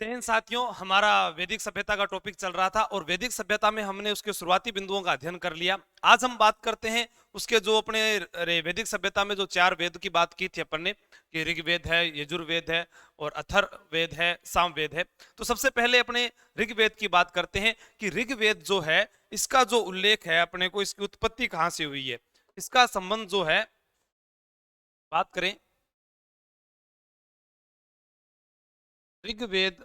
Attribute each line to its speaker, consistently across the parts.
Speaker 1: जैन साथियों, हमारा वैदिक सभ्यता का टॉपिक चल रहा था और वैदिक सभ्यता में हमने उसके शुरुआती बिंदुओं का अध्ययन कर लिया। आज हम बात करते हैं उसके जो अपने वैदिक सभ्यता में जो 4 वेद की बात की थी अपन ने कि ऋग्वेद है, यजुर्वेद है और अथर्ववेद है, सामवेद है। तो सबसे पहले अपने ऋग्वेद की बात करते हैं कि ऋग्वेद जो है इसका जो उल्लेख है अपने को, इसकी उत्पत्ति कहाँ से हुई है, इसका संबंध जो है बात करें ऋग्वेद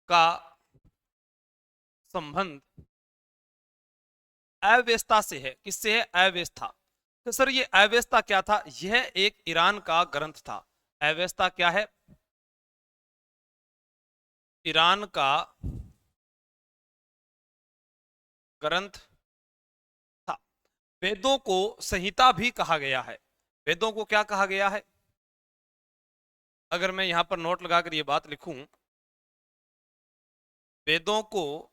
Speaker 1: का संबंध अव्यस्ता से है। किससे है? अव्यस्ता। तो सर ये अव्यस्ता क्या था? यह एक ईरान का ग्रंथ था। अव्यस्ता क्या है? ईरान का ग्रंथ था। वेदों को संहिता भी कहा गया है। वेदों को क्या कहा गया है? अगर मैं यहां पर नोट लगाकर ये बात लिखूं, वेदों को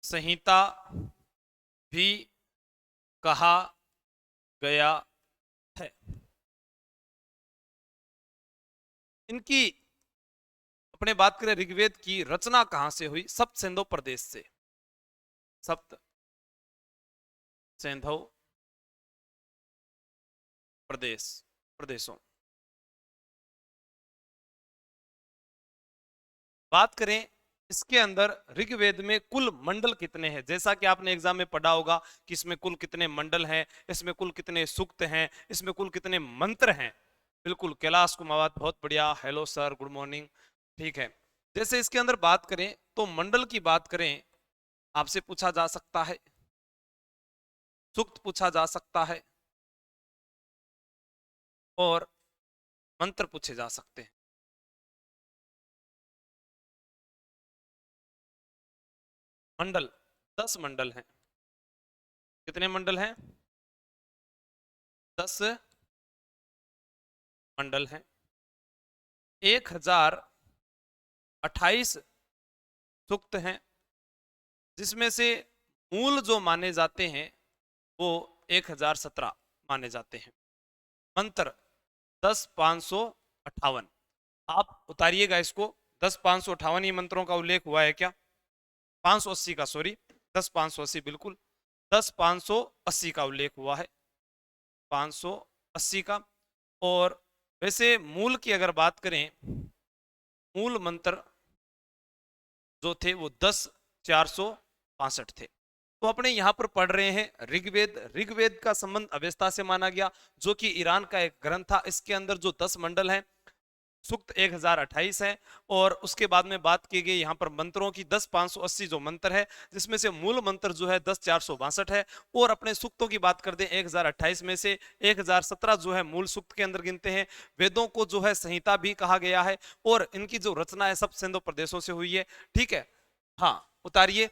Speaker 1: संहिता भी कहा गया है। इनकी अपने बात करें ऋग्वेद की रचना कहां से हुई? सप्त सिंधु प्रदेश से। सप्त सिंधु प्रदेशों। बात करें इसके अंदर ऋग्वेद में कुल मंडल कितने हैं? जैसा कि आपने एग्जाम में पढ़ा होगा कि इसमें कुल कितने मंडल हैं, इसमें कुल कितने सूक्त हैं, इसमें कुल कितने मंत्र हैं। बिल्कुल, कैलाश कुमावत, बहुत बढ़िया, हेलो सर, गुड मॉर्निंग। ठीक है, जैसे इसके अंदर बात करें तो मंडल की बात करें, आपसे पूछा जा सकता है, सूक्त पूछा जा सकता है और मंत्र पूछे जा सकते हैं। मंडल 10 मंडल हैं। कितने मंडल हैं? 10 मंडल हैं। 1028 सूक्त हैं, जिसमें से मूल जो माने जाते हैं वो 1017 माने जाते हैं। मंत्र 10,558। आप उतारिएगा इसको। 10,558 ही मंत्रों का उल्लेख हुआ है क्या? 580 का, सॉरी, 10,580, बिल्कुल 10,580 का उल्लेख हुआ है, 580 का। और वैसे मूल की अगर बात करें, मूल मंत्र जो थे वो 10,465 थे। तो अपने यहाँ पर पढ़ रहे हैं ऋग्वेद। ऋग्वेद का संबंध अवेस्ता से माना गया, जो कि ईरान का एक ग्रंथ था। इसके अंदर जो 10 मंडल हैं, सूक्त 1028 है, और उसके बाद में बात की गई यहाँ पर मंत्रों की 10,580 जो मंत्र है, जिसमें से मूल मंत्र जो है 10,462 है। और अपने सूक्तों की बात कर दें, 1028 में से 1017 जो है मूल सूक्त के अंदर गिनते हैं। वेदों को जो है संहिता भी कहा गया है, और इनकी जो रचना है सब सिंधु प्रदेशों से हुई है। ठीक है, हाँ, उतारिए।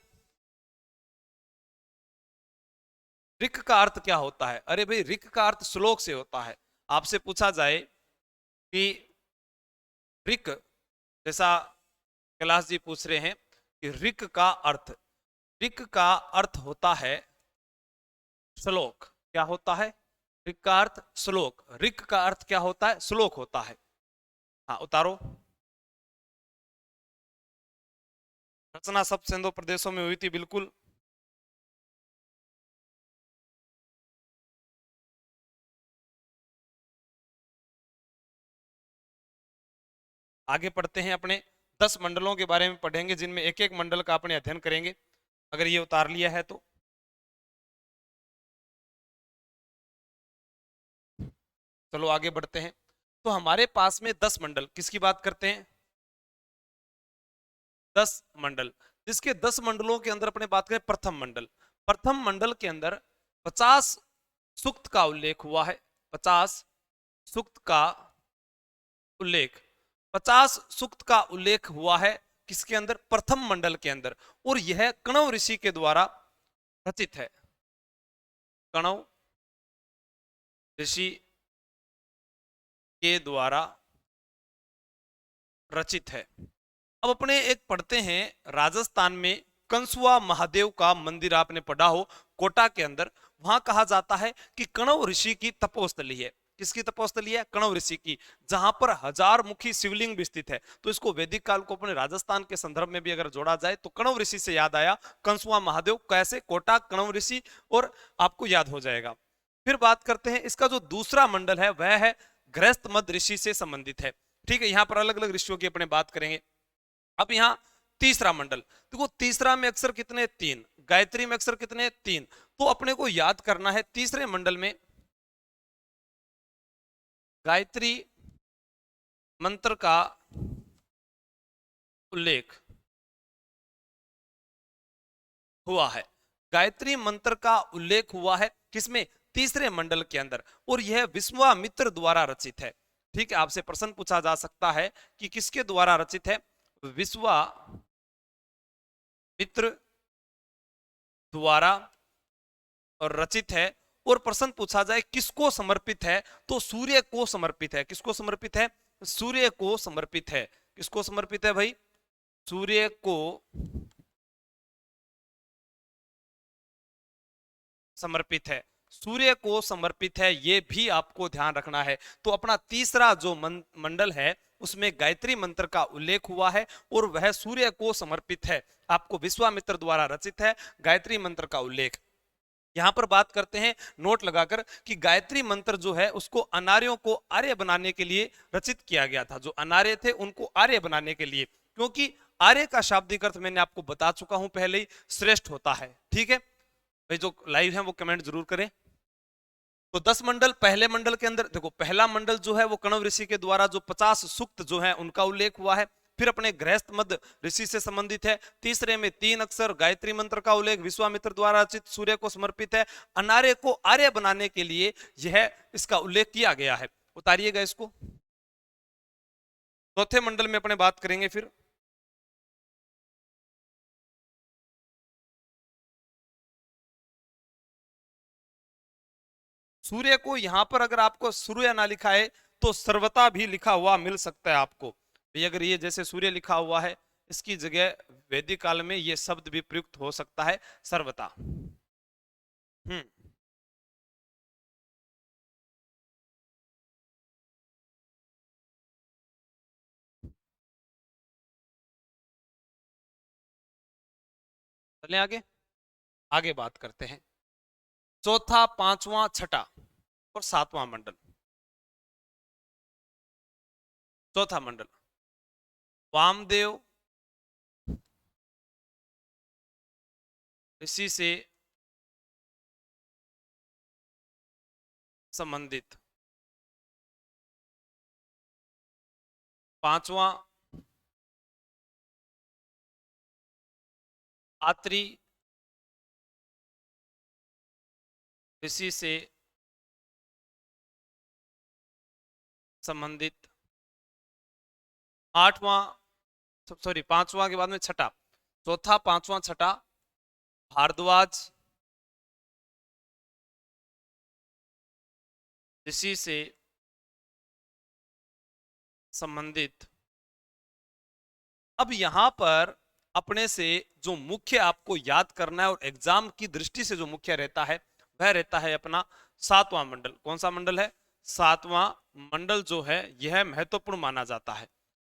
Speaker 1: ऋक का अर्थ क्या होता है? अरे भाई, ऋक का अर्थ श्लोक से होता है। आपसे पूछा जाए कि ऋक, जैसा कैलाश जी पूछ रहे हैं कि ऋक का अर्थ, ऋक का अर्थ होता है श्लोक। क्या होता है? ऋक का अर्थ श्लोक। ऋक का अर्थ क्या होता है? श्लोक होता है। हाँ, उतारो। रचना सब सिंधु प्रदेशों में हुई थी, बिल्कुल। आगे पढ़ते हैं, अपने 10 मंडलों के बारे में पढ़ेंगे, जिनमें एक एक मंडल का अपने अध्ययन करेंगे, अगर ये उतार लिया है तो। चलो आगे बढ़ते हैं। तो हमारे पास में 10 मंडल, किसकी बात करते हैं? 10 मंडल, जिसके 10 मंडलों के अंदर अपने बात करें प्रथम मंडल। प्रथम मंडल के अंदर 50 सूक्त का उल्लेख हुआ है। 50 सूक्त का उल्लेख, 50 सूक्त का उल्लेख हुआ है किसके अंदर? प्रथम मंडल के अंदर। और यह कणव ऋषि के द्वारा रचित है। कणव ऋषि के द्वारा रचित है। अब अपने एक पढ़ते हैं, राजस्थान में कंसुआ महादेव का मंदिर आपने पढ़ा हो, कोटा के अंदर। वहां कहा जाता है कि कणव ऋषि की तपोस्थली है। किसकी तपोस्थली है? कण्व ऋषि की, जहां पर 1000 मुखी शिवलिंग भी स्थित है। तो इसको वैदिक काल को अपने राजस्थान के संदर्भ में भी अगर जोड़ा जाए तो कण्व ऋषि से याद आया कंसुआ महादेव, कैसे? कोटा कण्व ऋषि, और आपको याद हो जाएगा। फिर बात करते हैं इसका जो दूसरा मंडल है वह है गृहस्थ मध्य ऋषि से संबंधित है। ठीक है, यहां पर अलग अलग ऋषियों की अपने बात करेंगे। अब यहाँ तीसरा मंडल देखो, तीसरा में अक्षर कितने? 3। गायत्री में अक्षर कितने? 3। तो अपने को याद करना है तीसरे मंडल में गायत्री मंत्र का उल्लेख हुआ है। गायत्री मंत्र का उल्लेख हुआ है किसमें? तीसरे मंडल के अंदर, और यह विश्वामित्र द्वारा रचित है। ठीक है, आपसे प्रश्न पूछा जा सकता है कि किसके द्वारा रचित है? विश्वामित्र द्वारा और रचित है। और प्रश्न पूछा जाए किसको समर्पित है, तो सूर्य को समर्पित है। किसको समर्पित है? सूर्य को समर्पित है। किसको समर्पित है भाई? सूर्य को समर्पित है। सूर्य को समर्पित है, ये भी आपको ध्यान रखना है। तो अपना तीसरा जो मंडल है उसमें गायत्री मंत्र का उल्लेख हुआ है और वह सूर्य को समर्पित है, आपको विश्वामित्र द्वारा रचित है गायत्री मंत्र का उल्लेख। यहां पर बात करते हैं नोट लगाकर कि गायत्री मंत्र जो है उसको अनार्यों को आर्य बनाने के लिए रचित किया गया था। जो अनार्य थे उनको आर्य बनाने के लिए, क्योंकि आर्य का शाब्दिक अर्थ मैंने आपको बता चुका हूं पहले ही, श्रेष्ठ होता है। ठीक है भाई, जो लाइव है वो कमेंट जरूर करें। तो 10 मंडल, पहले मंडल के अंदर देखो, पहला मंडल जो है वो कण्व ऋषि के द्वारा जो 50 सूक्त जो है उनका उल्लेख हुआ है। फिर अपने गृहस्थ मध्य ऋषि से संबंधित है। तीसरे में 3 अक्षर गायत्री मंत्र का उल्लेख विश्वामित्र द्वारा रचित, सूर्य को समर्पित है। अनार्य को आर्य बनाने के लिए यह इसका उल्लेख किया गया है। उतारिएगा इसको। चौथे मंडल में अपने बात करेंगे फिर सूर्य को। यहां पर अगर आपको सूर्य ना लिखा है तो सर्वता भी लिखा हुआ मिल सकता है आपको। अगर ये जैसे सूर्य लिखा हुआ है, इसकी जगह वैदिक काल में ये शब्द भी प्रयुक्त हो सकता है, सर्वता। हम्म चले आगे। आगे बात करते हैं चौथा, पांचवा, छठा और सातवां मंडल। चौथा मंडल वामदेव ऋषि से संबंधित। पांचवा आत्री ऋषि से संबंधित। आठवां, सॉरी, पांचवा के बाद में छठा। चौथा, पांचवा, छठा भारद्वाज ऋषि से संबंधित। अब यहां पर अपने से जो मुख्य आपको याद करना है और एग्जाम की दृष्टि से जो मुख्य रहता है वह रहता है अपना सातवां मंडल। कौन सा मंडल है? सातवां मंडल जो है यह महत्वपूर्ण माना जाता है।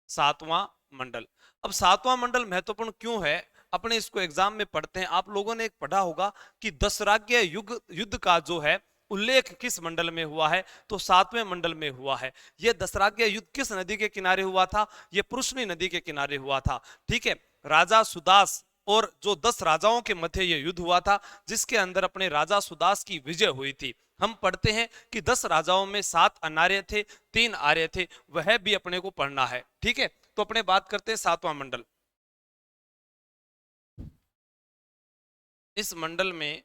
Speaker 1: सातवां मंडल। अब सातवां मंडल महत्वपूर्ण क्यों है? अपने इसको एग्जाम में पढ़ते हैं। आप लोगों ने एक पढ़ा होगा कि दशराज्य युद्ध का जो है उल्लेख किस मंडल में हुआ है? तो सातवें मंडल में हुआ है। यह दशराज्य युद्ध किस नदी के किनारे हुआ था? यह पुरुषनी नदी के किनारे हुआ था। ठीक है, राजा सुदास और जो 10 राजाओं के मध्य यह युद्ध हुआ था, जिसके अंदर अपने राजा सुदास की विजय हुई थी। हम पढ़ते हैं कि 10 राजाओं में 7 अनार्य थे, 3 आर्य थे, वह भी अपने को पढ़ना है। ठीक है, तो अपने बात करते हैं सातवां मंडल। इस मंडल में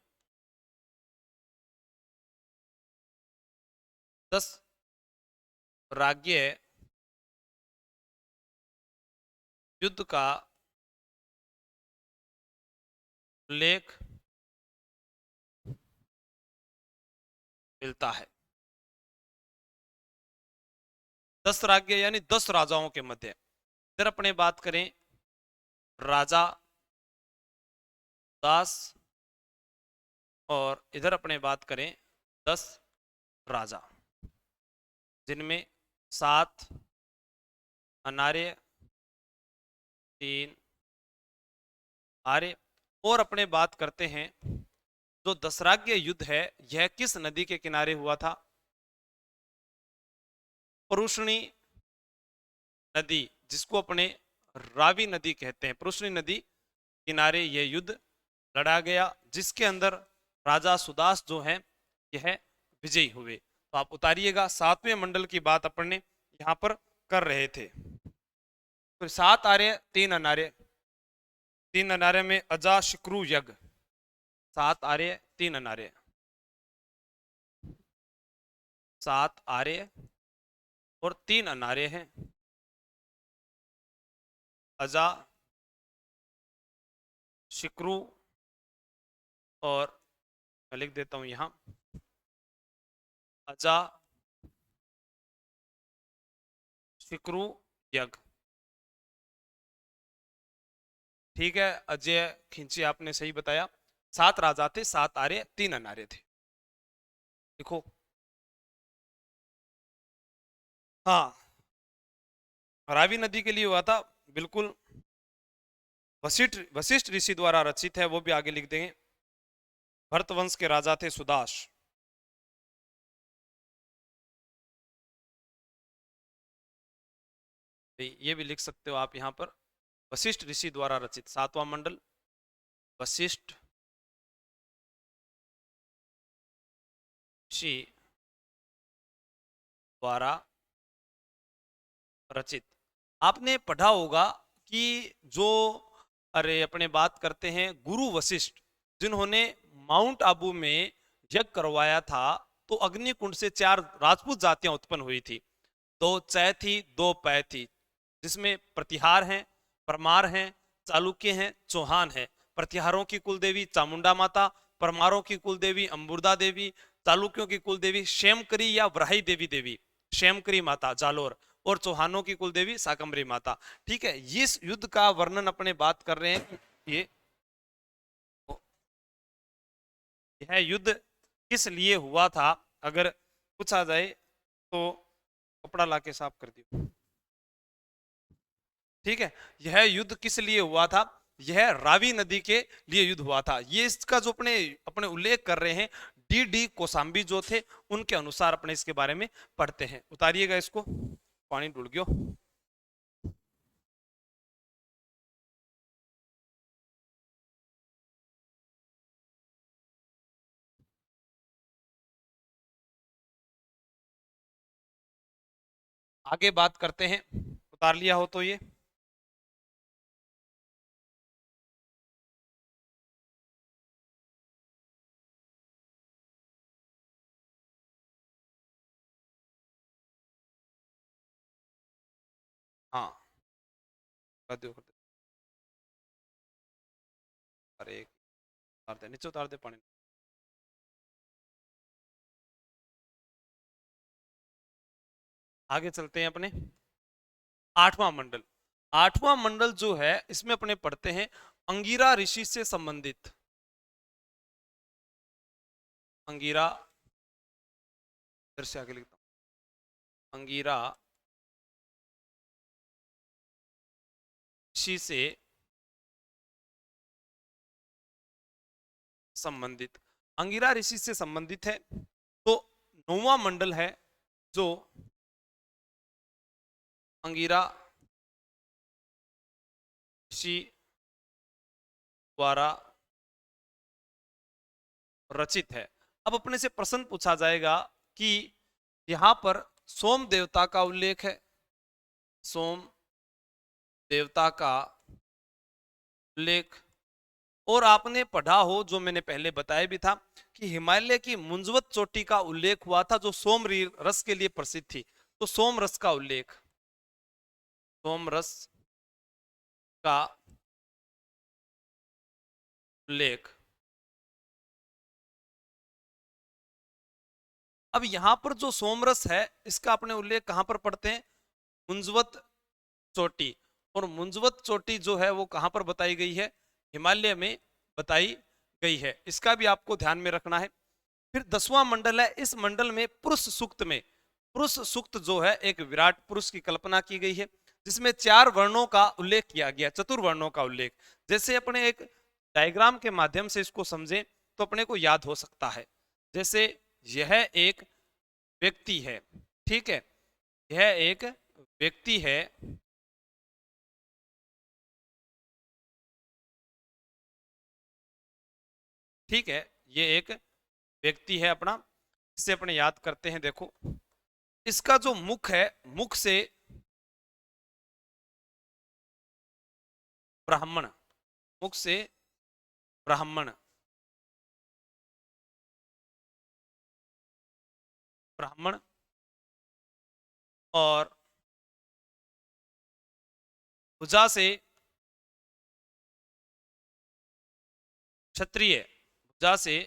Speaker 1: 10 राज्य युद्ध का उल्लेख मिलता है। 10 राज्य यानी 10 राजाओं के मध्य। इधर अपने बात करें राजा दास, और इधर अपने बात करें 10 राजा। जिनमें 7 अनार्य, 3 आर्य। और अपने बात करते हैं जो दशराग्य युद्ध है यह किस नदी के किनारे हुआ था? परुष्णी नदी, जिसको अपने रावी नदी कहते हैं, परुष्णी नदी किनारे यह युद्ध लड़ा गया, जिसके अंदर राजा सुदास जो है यह विजयी हुए। तो आप उतारिएगा, 7वें मंडल की बात अपने यहां पर कर रहे थे। तो 7 आर्य 3 अनार्य, 3 अनार्य में अजा शिक्रु यज्ञ, 7 आर्य 3 अनार्य, 7 आर्य और 3 अनार्य हैं। अजा शिक्रु और मैं लिख देता हूं यहां, अजा शिक्रु यज्ञ। ठीक है अजय खिंची, आपने सही बताया। 7 राजा थे, 7 आर्य 3 अनार्य थे। देखो हाँ, रावी नदी के लिए हुआ था, बिल्कुल। वशिष्ठ वशिष्ठ ऋषि द्वारा रचित है, वो भी आगे लिख देंगे। भरतवंश के राजा थे सुदास। ये भी लिख सकते हो आप यहां पर, वशिष्ठ ऋषि द्वारा रचित 7वां मंडल, वशिष्ठ ऋषि द्वारा रचित। आपने पढ़ा होगा कि जो, अरे अपने बात करते हैं गुरु वशिष्ठ, जिन्होंने माउंट आबू में यज्ञ करवाया था, तो अग्निकुंड से 4 राजपूत जातियां उत्पन्न हुई थी। 2 चै थी, 2 पै थी, जिसमें प्रतिहार हैं, परमार हैं, चालुक्य हैं, चौहान हैं। प्रतिहारों की कुल देवी चामुंडा माता, परमारों की कुल देवी अम्बुर्दा देवी, चालुक्यों की कुल देवी शेमकरी या व्राही देवी देवी, शेमकरी माता जालोर, और चौहानों की कुल देवी साकंबरी माता। ठीक है, इस युद्ध का वर्णन अपने बात कर रहे हैं। यह युद्ध किस लिए हुआ था, अगर पूछा जाए तो कपड़ा लाके साफ कर दियो। ठीक है, यह युद्ध किस लिए हुआ था? यह रावी नदी के लिए युद्ध हुआ था। ये इसका जो अपने अपने उल्लेख कर रहे हैं डी डी कोसाम्बी जो थे, उनके अनुसार अपने इसके बारे में पढ़ते हैं। उतारिएगा इसको, पानी डुल गयो। आगे बात करते हैं, उतार लिया हो तो ये। हाँ कर दो, कर दो। अरे उतार दे, नीचे उतार दे पानी। आगे चलते हैं अपने 8वां मंडल। 8वां मंडल जो है इसमें अपने पढ़ते हैं अंगिरा ऋषि से संबंधित। अंगिरा, इधर से आगे लिखता हूं, अंगिरा ऋषि से संबंधित। अंगिरा ऋषि से संबंधित है। तो 9वां मंडल है जो अंगिरा ऋषि द्वारा रचित है। अब अपने से प्रश्न पूछा जाएगा कि यहां पर सोम देवता का उल्लेख है, सोम देवता का उल्लेख, और आपने पढ़ा हो, जो मैंने पहले बताया भी था, कि हिमालय की मुंजवत चोटी का उल्लेख हुआ था जो सोम रस के लिए प्रसिद्ध थी। तो सोम रस का उल्लेख, सोम रस का उल्लेख। अब यहां पर जो सोमरस है इसका अपने उल्लेख कहां पर पढ़ते हैं? मुंजवत चोटी। और मुंजवत चोटी जो है वो कहां पर बताई गई है? हिमालय में बताई गई है। इसका भी आपको ध्यान में रखना है। फिर 10वां मंडल है, इस मंडल में पुरुष सूक्त में पुरुष सूक्त जो है एक विराट पुरुष की कल्पना की गई है, जिसमें 4 वर्णों का उल्लेख किया गया, चतुर्वर्णों का उल्लेख। जैसे अपने एक डायग्राम के माध्यम से इसको समझें तो अपने को याद हो सकता है। जैसे यह एक व्यक्ति है, ठीक है, यह एक व्यक्ति है, ठीक है, ये एक व्यक्ति है अपना, इसे अपने याद करते हैं। देखो इसका जो मुख है, मुख से ब्राह्मण, मुख से ब्राह्मण, ब्राह्मण, और भुजा से क्षत्रिय, भुजा से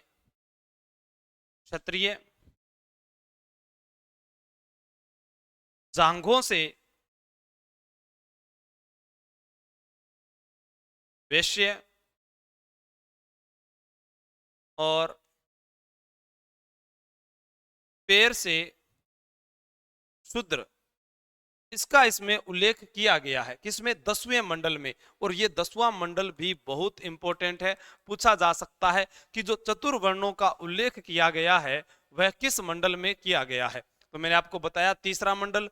Speaker 1: क्षत्रिय, जांघों से वैश्य, और पैर से शूद्र। इसका इसमें उल्लेख किया गया है किसमें? 10वें मंडल में। और ये 10वां मंडल भी बहुत इंपॉर्टेंट है, पूछा जा सकता है कि जो चतुर्वर्णों का उल्लेख किया गया है वह किस मंडल में किया गया है। तो मैंने आपको बताया तीसरा मंडल,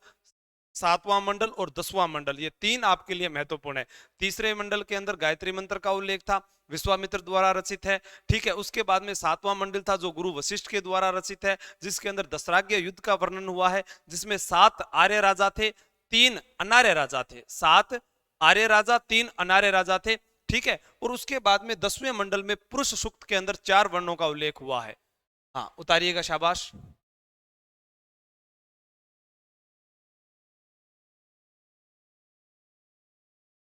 Speaker 1: 7वां मंडल और 10वां मंडल, ये 3 आपके लिए महत्वपूर्ण है। तीसरे मंडल के अंदर गायत्री मंत्र का उल्लेख था, विश्वामित्र द्वारा रचित है, ठीक है। उसके बाद में 7वां मंडल था जो गुरु वशिष्ठ के द्वारा रचित है, जिसके अंदर दशराज्ञ युद्ध का वर्णन हुआ है, जिसमें 7 आर्य राजा थे, 3 अनार्य राजा थे। 7 आर्य राजा, 3 अनार्य राजा थे, ठीक है। और उसके बाद में 10वें मंडल में पुरुष सूक्त के अंदर 4 वर्णों का उल्लेख हुआ है। हाँ उतारिएगा, शाबाश।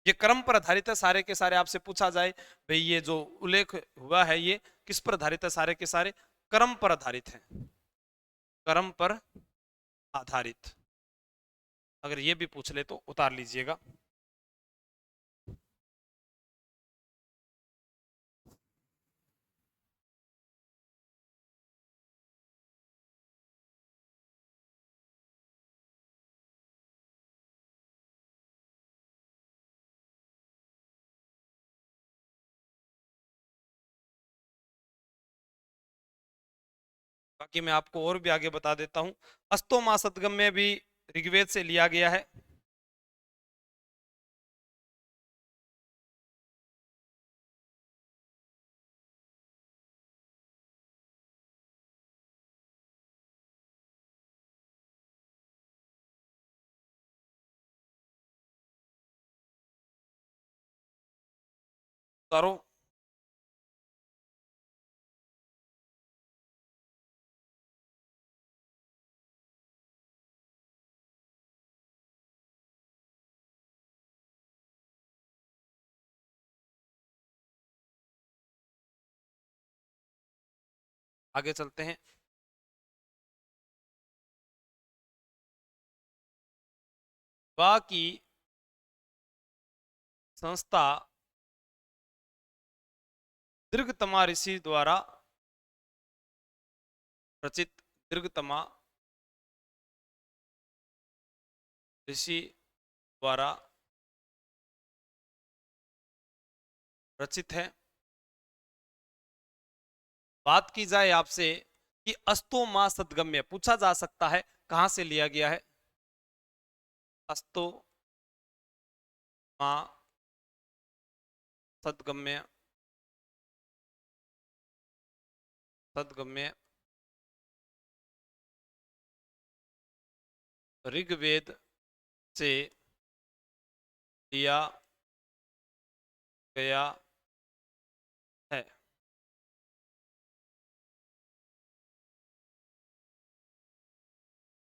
Speaker 1: ये क्रम पर आधारित है सारे के सारे। आपसे पूछा जाए भाई ये जो उल्लेख हुआ है ये किस पर आधारित है? सारे के सारे क्रम पर आधारित है, क्रम पर आधारित। अगर ये भी पूछ ले तो उतार लीजिएगा। बाकी मैं आपको और भी आगे बता देता हूं। अस्तो मा सदगम में भी ऋग्वेद से लिया गया है। करो, आगे चलते हैं। बाकी संस्था दीर्घतमा ऋषि द्वारा रचित, दीर्घतमा ऋषि द्वारा रचित है। बात की जाए आपसे कि अस्तो मा सदगम्य, पूछा जा सकता है कहां से लिया गया है। अस्तो मा सदगम्य, सदगम्य ऋग्वेद से लिया गया है।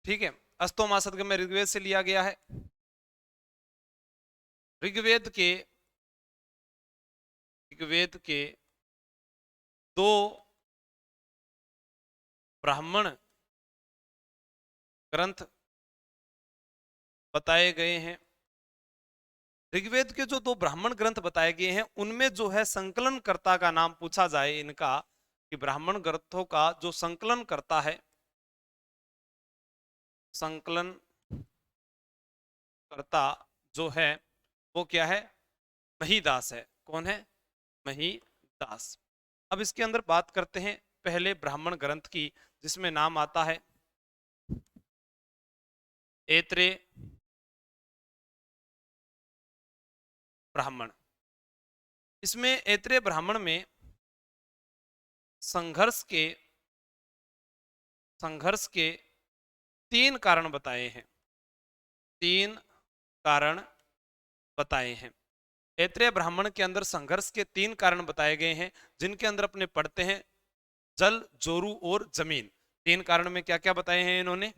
Speaker 1: ठीक है, अस्तो मा सदगम्य ऋग्वेद से लिया गया है। ऋग्वेद के, ऋग्वेद के 2 ब्राह्मण ग्रंथ बताए गए हैं। ऋग्वेद के जो 2 ब्राह्मण ग्रंथ बताए गए हैं उनमें जो है संकलनकर्ता का नाम पूछा जाए इनका, कि ब्राह्मण ग्रंथों का जो संकलन करता है संकलन करता जो है वो क्या है, महीदास है। कौन है, महीदास। अब इसके अंदर बात करते हैं पहले ब्राह्मण ग्रंथ की, जिसमें नाम आता है ऐत्रेय ब्राह्मण। इसमें ऐत्रेय ब्राह्मण में संघर्ष के संघर्ष के 3 कारण बताए हैं। 3 कारण बताए हैं। ऐत्रेय ब्राह्मण के अंदर संघर्ष के 3 कारण बताए गए हैं, जिनके अंदर अपने पढ़ते हैं जल, जोरू और जमीन। 3 कारण में क्या क्या बताए हैं इन्होंने,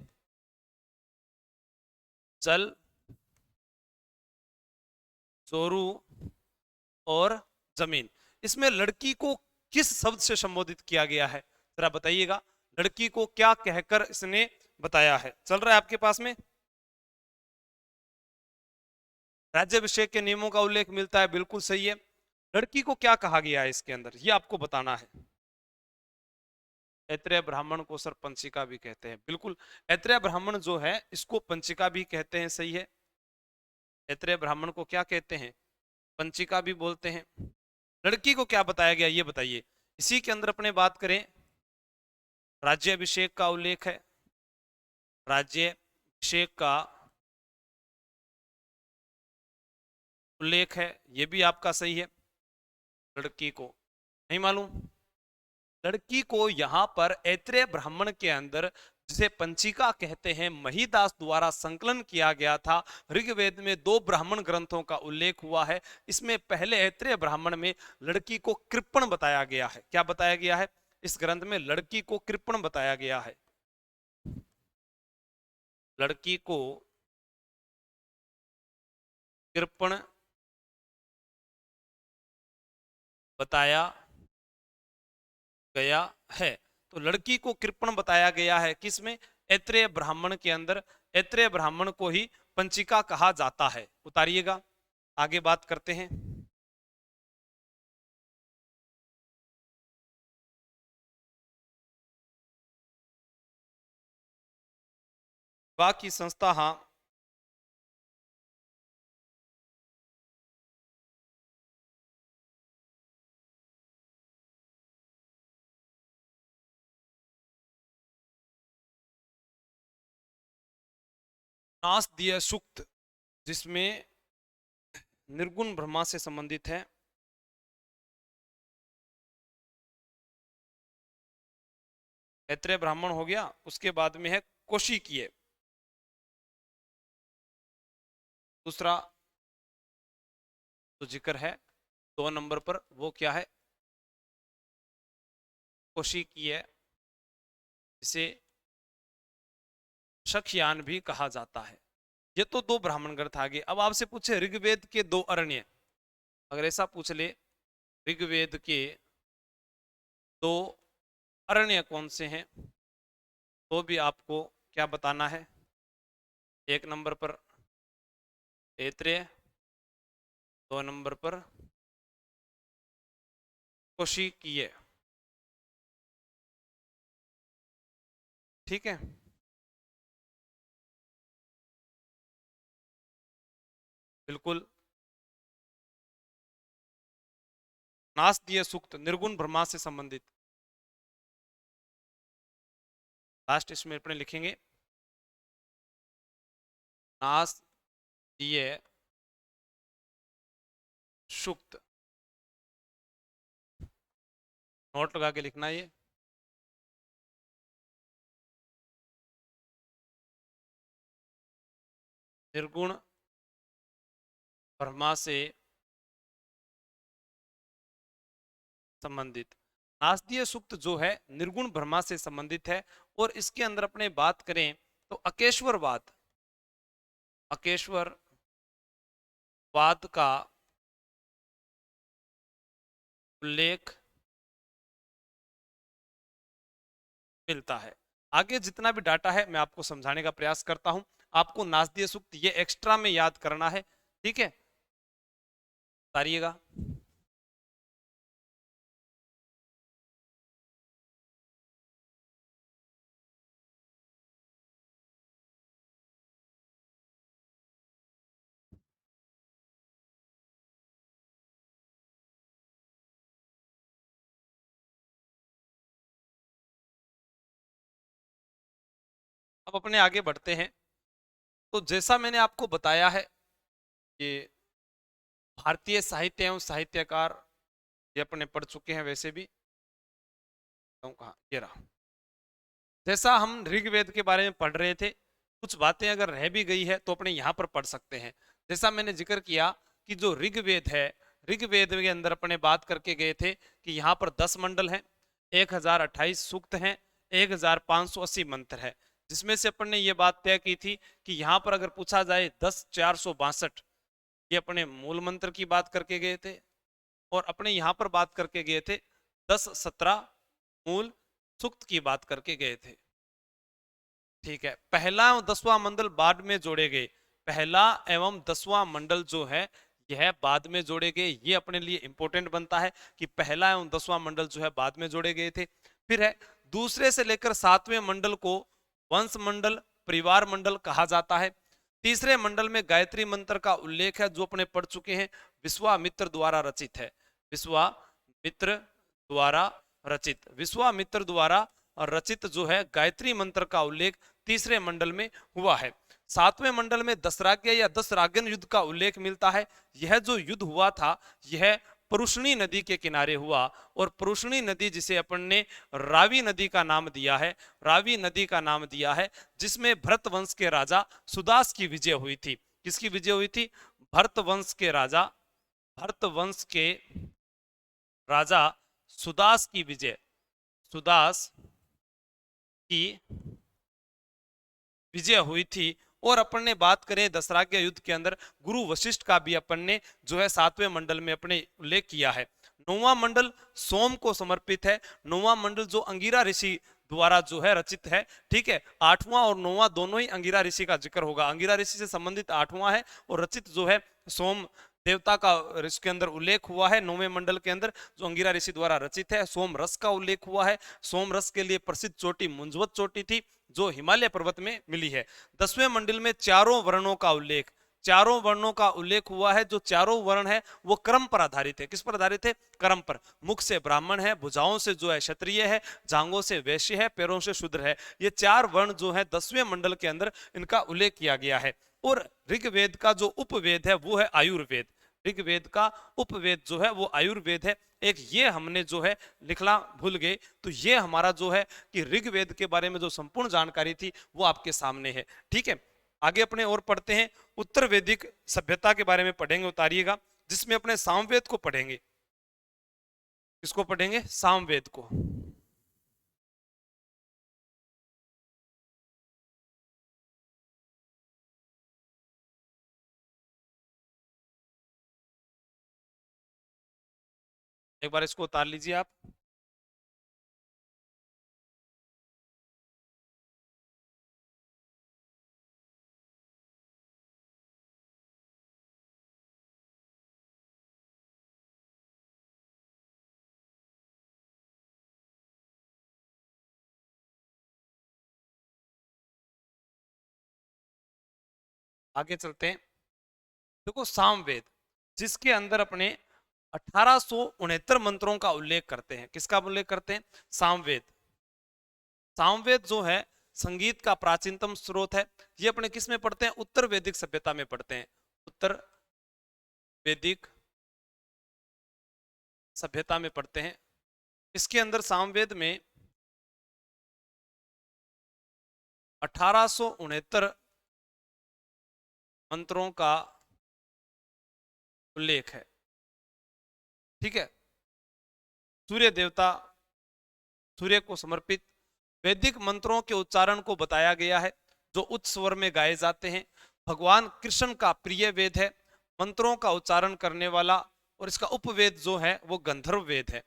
Speaker 1: जल, जोरू और जमीन। इसमें लड़की को किस शब्द से संबोधित किया गया है, जरा बताइएगा। लड़की को क्या कहकर इसने बताया है, चल रहा है आपके पास में। राज्याभिषेक के नियमों का उल्लेख मिलता है, बिल्कुल सही है। लड़की को क्या कहा गया है इसके अंदर, ये आपको बताना है। ऐत्रेय ब्राह्मण को सर पंचिका भी कहते हैं, बिल्कुल। ऐत्रेय ब्राह्मण जो है इसको पंचिका भी कहते हैं, सही है। ऐत्रेय ब्राह्मण को क्या कहते हैं, पंचिका भी बोलते हैं। लड़की को क्या बताया गया ये बताइए। इसी के अंदर अपने बात करें, राज्याभिषेक का उल्लेख है। राज्याभिषेक का उल्लेख है, ये भी आपका सही है। लड़की को नहीं मालूम। लड़की को यहां पर ऐत्रेय ब्राह्मण के अंदर, जिसे पंचिका कहते हैं, महीदास द्वारा संकलन किया गया था। ऋग्वेद में 2 ब्राह्मण ग्रंथों का उल्लेख हुआ है। इसमें पहले ऐत्रेय ब्राह्मण में लड़की को कृपण बताया गया है। क्या बताया गया है, इस ग्रंथ में लड़की को कृपण बताया गया है। लड़की को कृपण बताया गया है। तो लड़की को कृपण बताया गया है किसमें, ऐत्रेय ब्राह्मण के अंदर। ऐत्रेय ब्राह्मण को ही पंचिका कहा जाता है। उतारिएगा, आगे बात करते हैं। बाकी संस्था, हाँ, नासदीय सूक्त, जिसमें निर्गुण ब्रह्मा से संबंधित है। ऐत्रेय ब्राह्मण हो गया, उसके बाद में है कौशिकीय। दूसरा तो जिक्र है 2 नंबर पर, वो क्या है, कौशिकीय, जिसे शखयान भी कहा जाता है। ये तो 2 ब्राह्मण ग्रंथ आ गए। अब आपसे पूछे ऋग्वेद के 2 अरण्य, अगर ऐसा पूछ ले, ऋग्वेद के 2 अरण्य कौन से हैं, तो भी आपको क्या बताना है। 1 नंबर पर ऐत्रेय, 2 नंबर पर कौशिकीय। ठीक है, बिल्कुल। नासदीय सूक्त निर्गुण ब्रह्मा से संबंधित। लास्ट इसमें अपने लिखेंगे नासदीय सूक्त, नोट लगा के लिखना ये। निर्गुण ब्रह्मा से संबंधित। नासदीय सूक्त जो है निर्गुण ब्रह्मा से संबंधित है। और इसके अंदर अपने बात करें तो अकेश्वरवाद, अकेश्वरवाद का उल्लेख मिलता है। आगे जितना भी डाटा है मैं आपको समझाने का प्रयास करता हूं। आपको नासदीय सूक्त ये एक्स्ट्रा में याद करना है, ठीक है। बताइएगा। अब अपने आगे बढ़ते हैं। तो जैसा मैंने आपको बताया है कि भारतीय साहित्य एवं साहित्यकार ये अपने पढ़ चुके हैं वैसे भी। तो कहा ये रहा, जैसा हम ऋग्वेद के बारे में पढ़ रहे थे, कुछ बातें अगर रह भी गई है तो अपने यहाँ पर पढ़ सकते हैं। जैसा मैंने जिक्र किया कि जो ऋग्वेद है, ऋग्वेद के अंदर अपने बात करके गए थे कि यहाँ पर 10 मंडल हैं, 1028 सूक्त हैं, 1580 मंत्र है, जिसमें से अपन ने ये बात तय की थी कि यहाँ पर अगर पूछा जाए 10,462, ये अपने मूल मंत्र की बात करके गए थे। और अपने यहाँ पर बात करके गए थे 10-17 मूल सूक्त की बात करके गए थे। ठीक है, पहला एवं 10वां मंडल बाद में जोड़े गए। पहला एवं 10वां मंडल जो है यह बाद में जोड़े गए। ये अपने लिए इंपॉर्टेंट बनता है कि पहला एवं 10वां मंडल जो है बाद में जोड़े गए थे। फिर है दूसरे से लेकर 7वें मंडल को वंश मंडल, परिवार मंडल कहा जाता है। तीसरे मंडल में गायत्री मंत्र का उल्लेख है जो अपने पढ़ चुके हैं, विश्वामित्र द्वारा रचित है। विश्वामित्र द्वारा रचित, विश्वामित्र द्वारा रचित जो है गायत्री मंत्र का उल्लेख तीसरे मंडल में हुआ है। 7वें मंडल में दशराग्य या दशराग्यन युद्ध का उल्लेख मिलता है। यह जो युद्ध हुआ था यह परुष्णी नदी के किनारे हुआ, और परुष्णी नदी जिसे अपन ने रावी नदी का नाम दिया है, रावी नदी का नाम दिया है, जिसमें भरत वंश के राजा सुदास की विजय हुई थी। किसकी विजय हुई थी? भरत वंश के राजा, भरत वंश के राजा सुदास की विजय, सुदास की विजय हुई थी। और अपन ने बात करें दशराग्य युद्ध के अंदर गुरु वशिष्ठ का भी अपन ने जो है 7वें मंडल में अपने उल्लेख किया है। 9वां मंडल सोम को समर्पित है। 9वां मंडल जो अंगिरा ऋषि द्वारा जो है रचित है। ठीक है, 8वां और 9वां दोनों ही अंगिरा ऋषि का जिक्र होगा। अंगिरा ऋषि से संबंधित 8वां है और रचित जो है सोम देवता का इसके अंदर उल्लेख हुआ है। 9वें मंडल के अंदर जो अंगिरा ऋषि द्वारा रचित है, सोम रस का उल्लेख हुआ है। सोम रस के लिए प्रसिद्ध चोटी मुंजवत चोटी थी जो हिमालय पर्वत में मिली है। 10वें मंडल में चारों वर्णों का उल्लेख, चारों वर्णों का उल्लेख हुआ है। जो चारों वर्ण है वो क्रम पर आधारित है। किस पर आधारित है? क्रम पर। मुख से ब्राह्मण है, भुजाओं से जो है क्षत्रिय है, जांघों से वैश्य है, पैरों से शूद्र है। ये 4 वर्ण जो है 10वें मंडल के अंदर इनका उल्लेख किया गया है। और ऋग्वेद का जो उपवेद है वो है आयुर्वेद। ऋग्वेद का उपवेद जो है वो आयुर्वेद है। एक ये हमने जो है लिखना भूल गए, तो ये हमारा जो है कि ऋग्वेद के बारे में जो संपूर्ण जानकारी थी वो आपके सामने है। ठीक है, आगे अपने और पढ़ते हैं। उत्तर वैदिक सभ्यता के बारे में पढ़ेंगे, उतारिएगा, जिसमें अपने सामवेद को पढ़ेंगे। किसको पढ़ेंगे? सामवेद को। एक बार इसको उतार लीजिए आप। आगे चलते हैं। देखो, सामवेद जिसके अंदर अपने 1869 मंत्रों का उल्लेख करते हैं। किसका उल्लेख करते हैं? सामवेद। सामवेद जो है संगीत का प्राचीनतम स्रोत है। ये अपने किस में पढ़ते हैं? उत्तर वैदिक सभ्यता में पढ़ते हैं। उत्तर वैदिक सभ्यता में पढ़ते हैं। इसके अंदर सामवेद में 1869 मंत्रों का उल्लेख है। ठीक है, सूर्य देवता, सूर्य को समर्पित वैदिक मंत्रों के उच्चारण को बताया गया है जो उच्च स्वर में गाए जाते हैं। भगवान कृष्ण का प्रिय वेद है, मंत्रों का उच्चारण करने वाला। और इसका उपवेद जो है वो गंधर्व वेद है।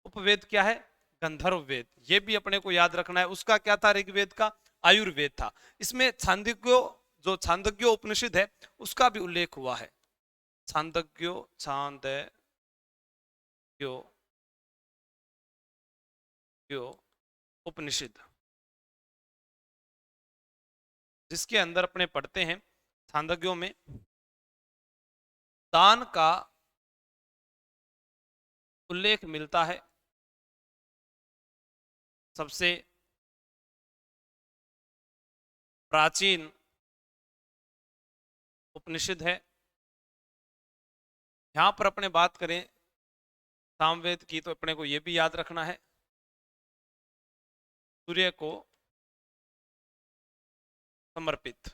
Speaker 1: उपवेद क्या है? गंधर्व वेद। ये भी अपने को याद रखना है। उसका क्या था? ऋग्वेद का आयुर्वेद था। इसमें छांदोग्यो, जो छांदोग्यो उपनिषद है उसका भी उल्लेख हुआ है। छांदोग्यो, छांदोग्यो उपनिषद, जिसके अंदर अपने पढ़ते हैं छांदोग्यों में दान का उल्लेख मिलता है। सबसे प्राचीन उपनिषद है। यहां पर अपने बात करें सामवेद की तो अपने को यह भी याद रखना है सूर्य को समर्पित।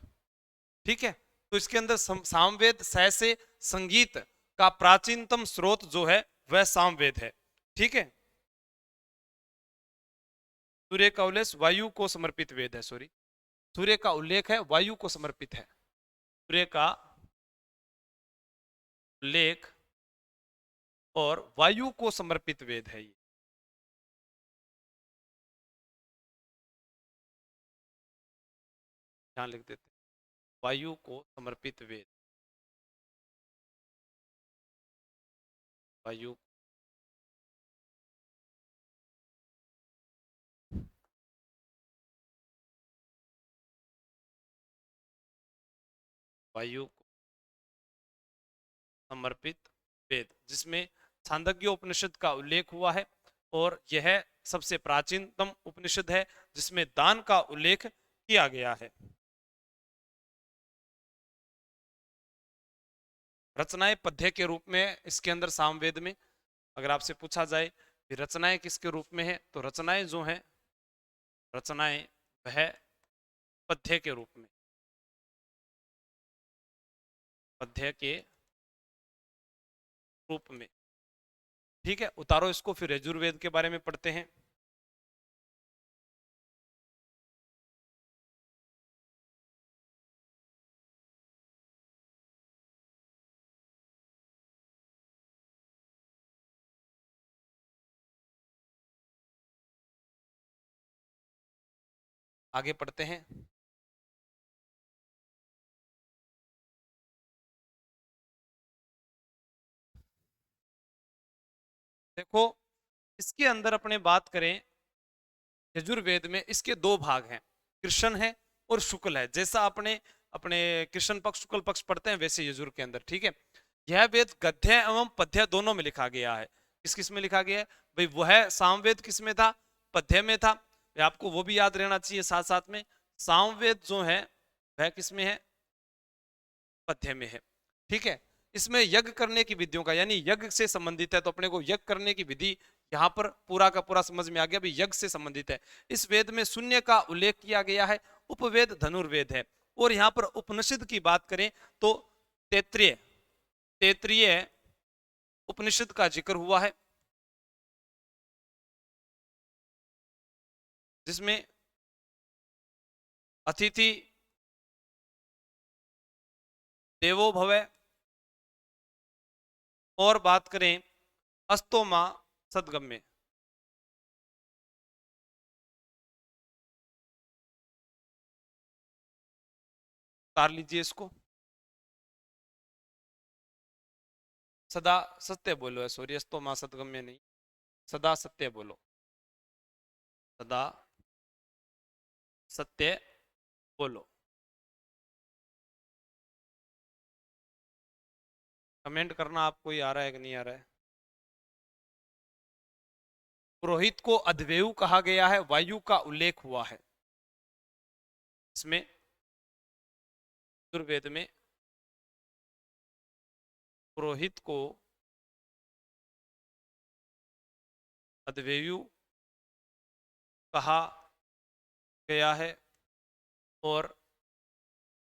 Speaker 1: ठीक है, तो इसके अंदर सामवेद से संगीत का प्राचीनतम स्रोत जो है वह सामवेद है। ठीक है, सूर्य का उल्लेख वायु को समर्पित वेद है। सॉरी, सूर्य का उल्लेख है वायु को समर्पित है। सूर्य का उल्लेख और वायु को समर्पित वेद है ये। ध्यान लिख देते, वायु को समर्पित वेद, वायु, वायु को समर्पित वेद, जिसमें छांदोग्य उपनिषद का उल्लेख हुआ है और यह सबसे प्राचीनतम उपनिषद है जिसमें दान का उल्लेख किया गया है। रचनाएं पद्य के रूप में इसके अंदर सामवेद में अगर आपसे पूछा जाए कि रचनाएं किसके रूप में है, तो रचनाएं जो हैं, रचनाएं वह पद्य के रूप में, पद्य के रूप में। ठीक है, उतारो इसको, फिर यजुर्वेद के बारे में पढ़ते हैं। आगे पढ़ते हैं। देखो, इसके अंदर अपने बात करें यजुर्वेद में, इसके दो भाग हैं, कृष्ण है और शुक्ल है। जैसा अपने अपने कृष्ण पक्ष शुक्ल पक्ष पढ़ते हैं वैसे यजुर के अंदर। ठीक है, यह वेद गद्य एवं पद्य दोनों में लिखा गया है। किस किस में लिखा गया है भाई? वह सामवेद किस में था? पद्य में था। आपको वो भी याद रहना चाहिए साथ साथ में, सामवेद जो है वह किस में है? पद्य में है। ठीक है, इसमें यज्ञ करने की विधियों का, यानी यज्ञ से संबंधित है, तो अपने को यज्ञ करने की विधि यहाँ पर पूरा का पूरा समझ में आ गया भी, यज्ञ से संबंधित है। इस वेद में शून्य का उल्लेख किया गया है। उपवेद धनुर्वेद है। और यहाँ पर उपनिषद की बात करें तो तैत्रीय तैत्रीय उपनिषद का जिक्र हुआ है, जिसमें अतिथि देवो भव, और बात करें अस्तोमा सदगम्य। उतार लीजिए इसको, सदा सत्य बोलो है। सॉरी, अस्तोमा सदगम्य नहीं, सदा सत्य बोलो, सदा सत्य बोलो। कमेंट करना आपको ये आ रहा है कि नहीं आ रहा है। पुरोहित को अद्वैयु कहा गया है, वायु का उल्लेख हुआ है इसमें। दुर्वेद में पुरोहित को अद्वैयु कहा गया है और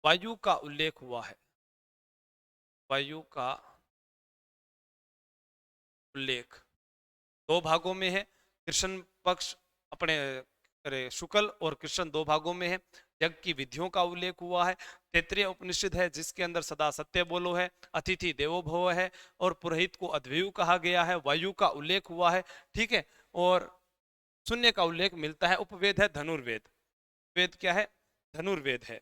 Speaker 1: वायु का उल्लेख हुआ है, वायु का उल्लेख दो भागों में है। कृष्ण पक्ष अपने, अरे शुक्ल और कृष्ण दो भागों में है। यज्ञ की विधियों का उल्लेख हुआ है। तैत्रीय उपनिषद है जिसके अंदर सदा सत्य बोलो है, अतिथि देवो भव है, और पुरोहित को अद्वैयु कहा गया है, वायु का उल्लेख हुआ है। ठीक है, और शून्य का उल्लेख मिलता है। उपवेद है धनुर्वेद। वेद क्या है? धनुर्वेद है।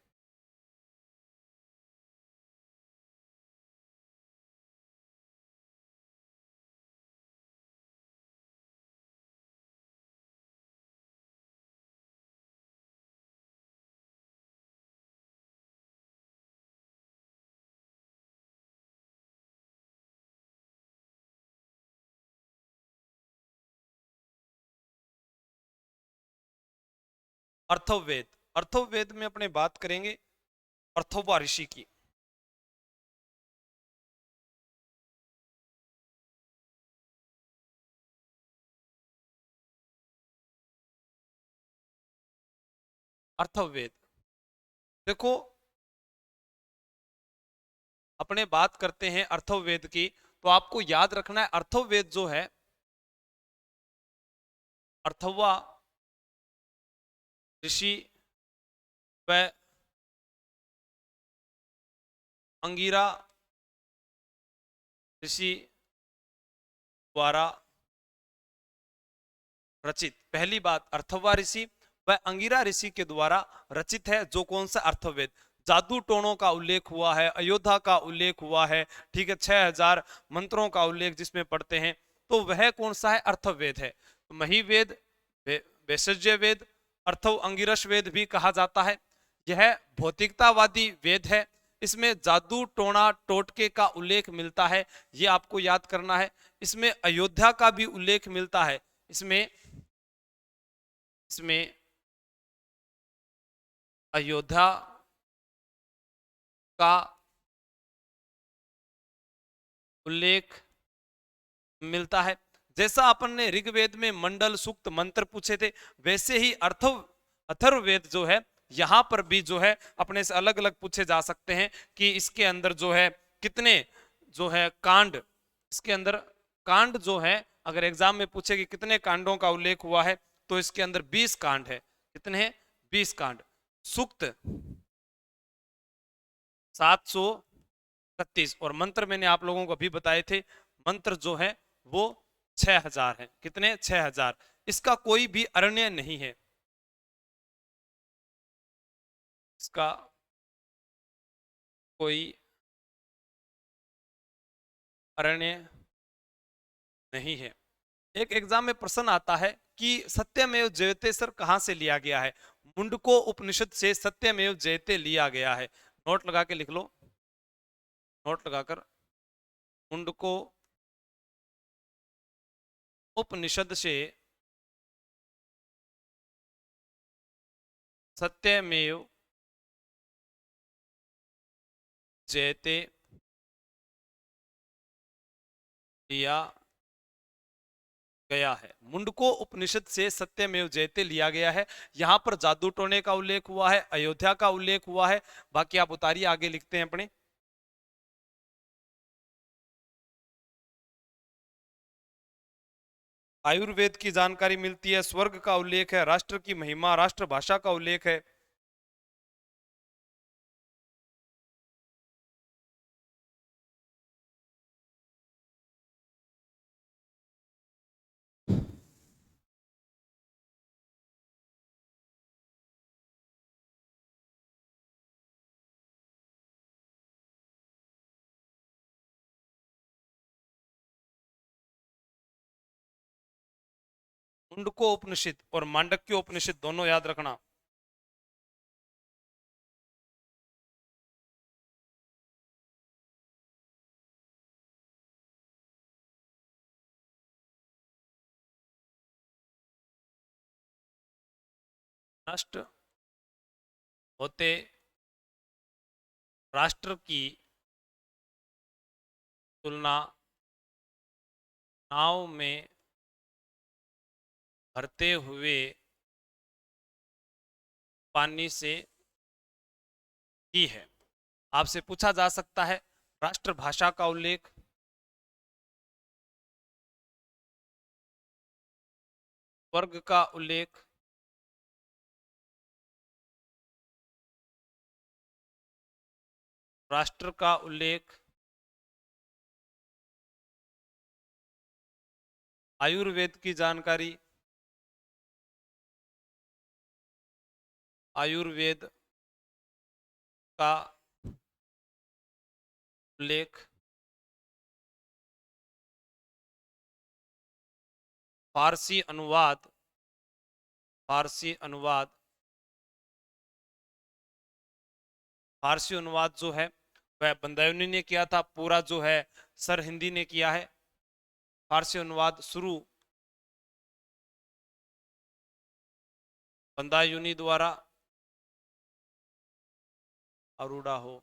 Speaker 1: अर्थवेद, अर्थववेद में अपने बात करेंगे अर्थवा ऋषि की। अर्थववेद देखो, अपने बात करते हैं अर्थववेद की, तो आपको याद रखना है अर्थववेद जो है, अर्थवा ऋषि व अंगिरा ऋषि द्वारा रचित। पहली बात, अर्थवा ऋषि व अंगिरा ऋषि के द्वारा रचित है। जो कौन सा अर्थवेद, जादू टोणों का उल्लेख हुआ है, अयोध्या का उल्लेख हुआ है, ठीक है, 6000 मंत्रों का उल्लेख जिसमें पढ़ते हैं, तो वह कौन सा है, अर्थवेद है। महिवेद, वैशज्य वेद, अर्थव अंगिरस वेद भी कहा जाता है। यह भौतिकतावादी वेद है। इसमें जादू टोना टोटके का उल्लेख मिलता है, ये आपको याद करना है। इसमें अयोध्या का भी उल्लेख मिलता है। इसमें इसमें अयोध्या का उल्लेख मिलता है। जैसा अपन ने ऋग्वेद में मंडल सूक्त मंत्र पूछे थे, वैसे ही अथर्ववेद जो है, यहां पर भी जो है अपने से अलग अलग पूछे जा सकते हैं कि इसके अंदर जो है कितने जो है कांड, इसके अंदर कांड जो है, अगर एग्जाम में पूछे कि कितने कांडों का उल्लेख हुआ है, तो इसके अंदर 20 कांड है। कितने हैं, 20 कांड। सूक्त 736, और मंत्र मैंने आप लोगों को अभी बताए थे, मंत्र जो है वो 6000 है। कितने, 6000। इसका कोई भी अरण्य नहीं है, इसका कोई अरण्य नहीं है। एक एग्जाम में प्रश्न आता है कि सत्यमेव जयते सर कहां से लिया गया है। मुंडको उपनिषद से सत्यमेव जयते लिया गया है। नोट लगा के लिख लो, नोट लगाकर, मुंडको उपनिषद से सत्यमेव जयते लिया गया है। मुंडको उपनिषद से सत्यमेव जयते लिया गया है। यहां पर जादू टोने का उल्लेख हुआ है, अयोध्या का उल्लेख हुआ है। बाकी आप उतारिए, आगे लिखते हैं अपने। आयुर्वेद की जानकारी मिलती है, स्वर्ग का उल्लेख है, राष्ट्र की महिमा, राष्ट्रभाषा का उल्लेख है। मुंडको उपनिषद और मांडक्य उपनिषद दोनों याद रखना। नष्ट होते राष्ट्र की तुलना नाव में भरते हुए पानी से की है। आपसे पूछा जा सकता है राष्ट्रभाषा का उल्लेख, वर्ग का उल्लेख, राष्ट्र का उल्लेख, आयुर्वेद की जानकारी, आयुर्वेद का उल्लेख, फारसी अनुवाद, फारसी अनुवाद, फारसी अनुवाद जो है वह बंदायूनी ने किया था, पूरा जो है सर हिंदी ने किया है। फारसी अनुवाद शुरू बंदायूनी द्वारा, अरूड़ा हो,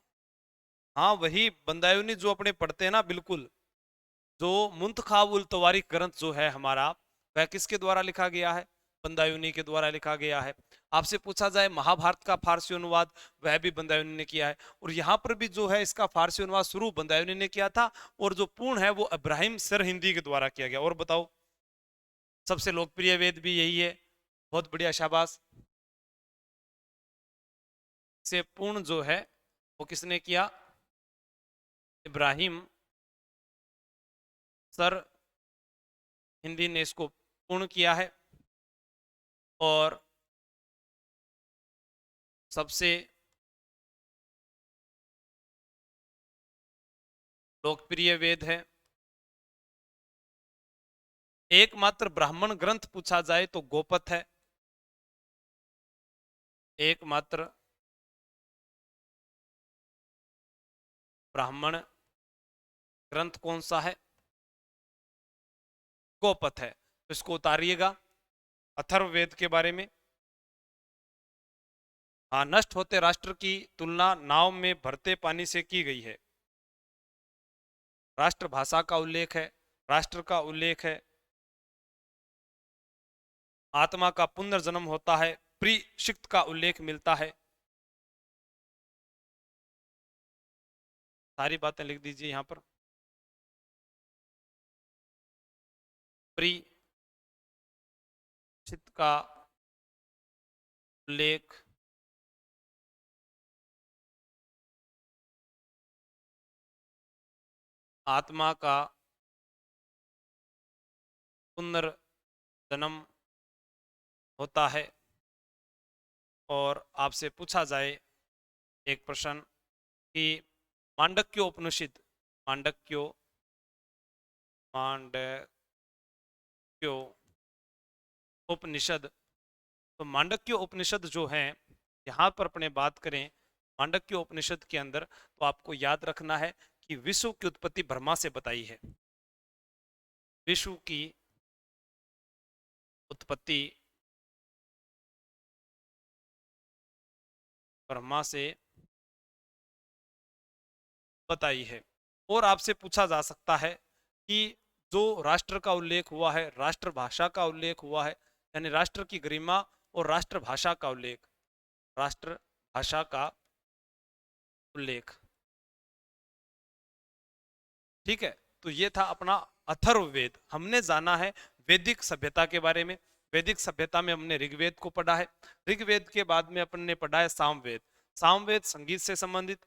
Speaker 1: हाँ वही बंदायूनी जो अपने पढ़ते हैं ना, बिल्कुल। जो मुंतखाब उल तवारीख ग्रंथ जो है हमारा, वह किसके द्वारा लिखा गया है? बंदायूनी के द्वारा लिखा गया है। आपसे पूछा जाए महाभारत का फारसी अनुवाद, वह भी बंदायूनी ने किया है। और यहाँ पर भी जो है इसका फारसी अनुवाद शुरू बंदायूनी ने किया था, और जो पूर्ण है वो इब्राहिम सरहिंदी के द्वारा किया गया। और बताओ, सबसे लोकप्रिय वेद भी यही है। बहुत बढ़िया, शाबाश। से पूर्ण जो है वो किसने किया? इब्राहिम सर हिंदी ने इसको पूर्ण किया है। और सबसे लोकप्रिय वेद है, एकमात्र ब्राह्मण ग्रंथ पूछा जाए तो गोपथ है। एकमात्र ब्राह्मण ग्रंथ कौन सा है? गोपथ है। तो इसको उतारिएगा। अथर्ववेद के बारे में, हाँ, नष्ट होते राष्ट्र की तुलना नाव में भरते पानी से की गई है। राष्ट्रभाषा का उल्लेख है, राष्ट्र का उल्लेख है, आत्मा का पुनर्जन्म होता है, प्रीशिक्त का उल्लेख मिलता है। सारी बातें लिख दीजिए यहां पर। प्रीशिक्त का उल्लेख, आत्मा का पुनर्जन्म होता है। और आपसे पूछा जाए एक प्रश्न कि मांडक्य उपनिषद, मांडक्य मांडक्य उपनिषद, तो मांडक्य उपनिषद जो है, यहाँ पर अपने बात करें मांडक्य उपनिषद के अंदर, तो आपको याद रखना है कि विश्व की उत्पत्ति ब्रह्मा से बताई है। विश्व की उत्पत्ति ब्रह्मा से बताई है। और आपसे पूछा जा सकता है कि जो राष्ट्र का उल्लेख हुआ है, राष्ट्रभाषा का उल्लेख हुआ है, यानी राष्ट्र की गरिमा और राष्ट्रभाषा का उल्लेख, राष्ट्रभाषा का उल्लेख, ठीक है। तो ये था अपना अथर्ववेद। हमने जाना है वैदिक सभ्यता के बारे में। वैदिक सभ्यता में हमने ऋग्वेद को पढ़ा है। ऋग्वेद के बाद में अपन ने पढ़ा है सामवेद। सामवेद संगीत से संबंधित,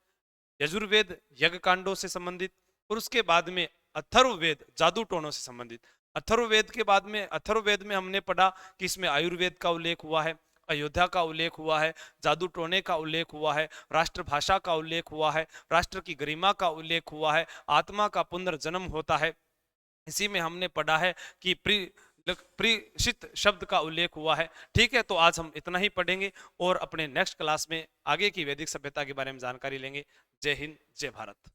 Speaker 1: यजुर्वेद यज्ञ कांडों से संबंधित, और उसके बाद में अथर्ववेद जादू टोनों से संबंधित। अथर्ववेद के बाद में, अथर्ववेद में हमने पढ़ा कि इसमें आयुर्वेद का उल्लेख हुआ है, अयोध्या का उल्लेख हुआ है, जादू टोने का उल्लेख हुआ है, राष्ट्रभाषा का उल्लेख हुआ है, राष्ट्र की गरिमा का उल्लेख हुआ है, आत्मा का पुनर्जन्म होता है। इसी में हमने पढ़ा है कि प्रीषित शब्द का उल्लेख हुआ है। ठीक है, तो आज हम इतना ही पढ़ेंगे और अपने नेक्स्ट क्लास में आगे की वैदिक सभ्यता के बारे में जानकारी लेंगे। जय हिंद, जय भारत।